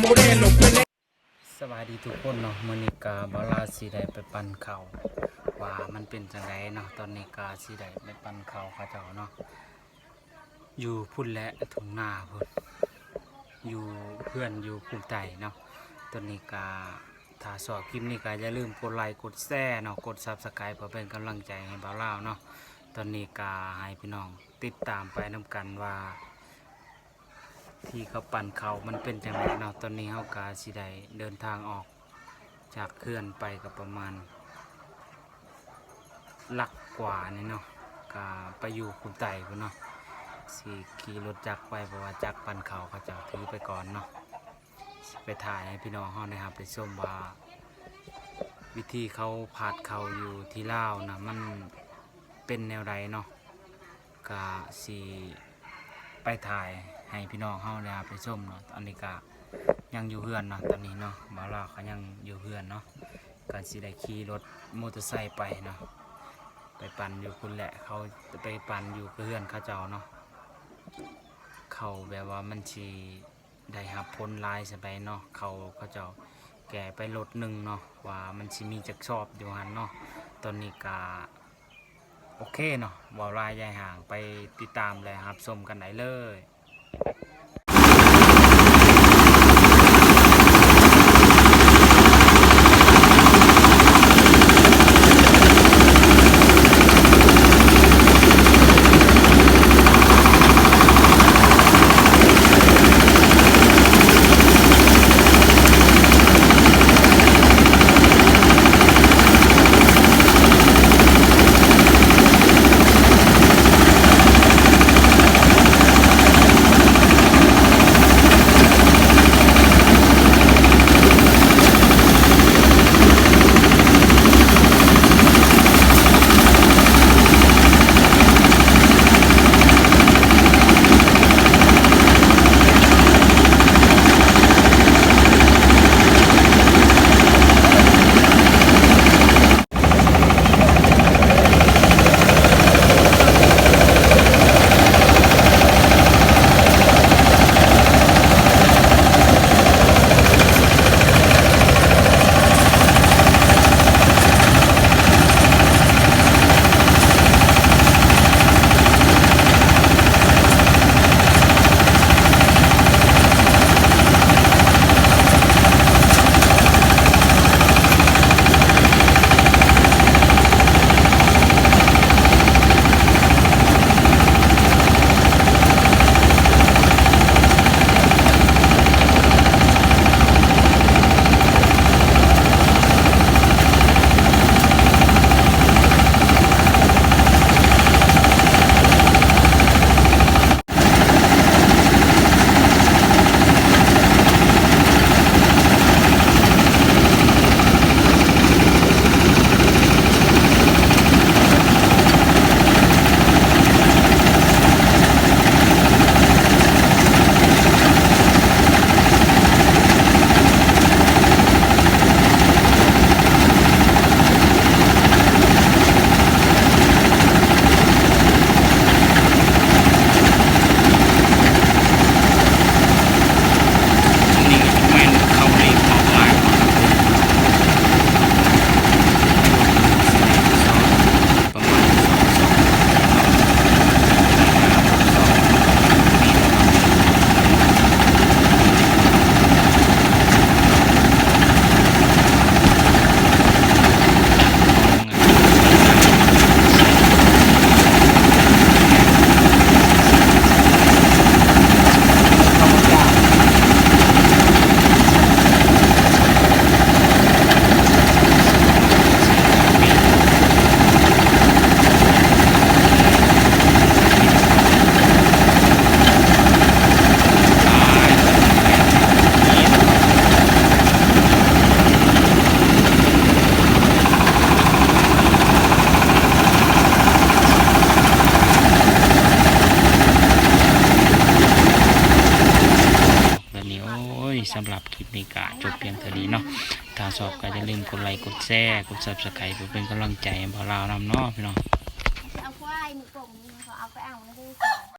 สวัสดีทุกคนเนาะมื้อนี้กาบ่ลาสิได้ไปปั่นข้าวว่ามันเป็นจังไดเนาะตอนนี้กาสิได้ไปปั่นข้าวเขาเจ้าเนาะอยู่พุ่นและทุ่งนาพุ่นอยู่เพื่อนอยู่ภูมิใจเนาะตอนนี้กาถ้าชอบคลิปนี้ก็อย่าลืมกดไลค์กดแชร์เนาะกด Subscribe เพื่อเป็นกำลังใจให้บ่าวลาวเนาะตอนนี้กาให้พี่น้องติดตามไปนํกันว่าที่เขาปั่นเขามันเป็นจังไดเนาะตอนนี้เฮากาสิได้เดินทางออกจากเขื่อนไปกับประมาณลักกว่านี่เนาะกาไปอยู่คุมไต่พุ่นเนาะสิขี่รถจักรไปเพราะว่าจักรปั่นเขาจะถือไปก่อนเนาะไปถ่ายให้พี่น้องเฮานะครับไปชมว่าวิธีเขาผาดเขาอยู่ที่ลาวนะมันเป็นแนวใดเนาะกาสิไปถ่ายให้พี่น้องเฮานะครับไปชมเนาะตอนนี้ก็ยังอยู่เฮือนเนาะตอนนี้เนาะบ่าวลาวเขายังอยู่เฮือนเนาะก็สิได้ขี่รถมอเตอร์ไซค์ไปเนาะไปปั่นอยู่คุณแหละเขาไปปั่นอยู่เฮือนเขาเจ้าเนาะเขาแบบว่ามันสิได้รับผลลายสบายเนาะเขาเจ้าแก่ไปรถหนึ่งเนาะว่ามันสิมีจักชอบอยู่หันเนาะตอนนี้ก็โอเคเนาะบ่าวลายยายห่างไปติดตามเลยครับชมกันได้เลยสำหรับคลิปนี้ก็จบเพียงเท่านี้เนาะถ้าชอบก็อย่าลืมกดไลค์กดแชร์กด Subscribe เพื่อเป็นกำลังใจให้บ่าวลาวนำเนาะพี่น้องเอาควายมือกลมเขาเอาไปเอาไม่ได้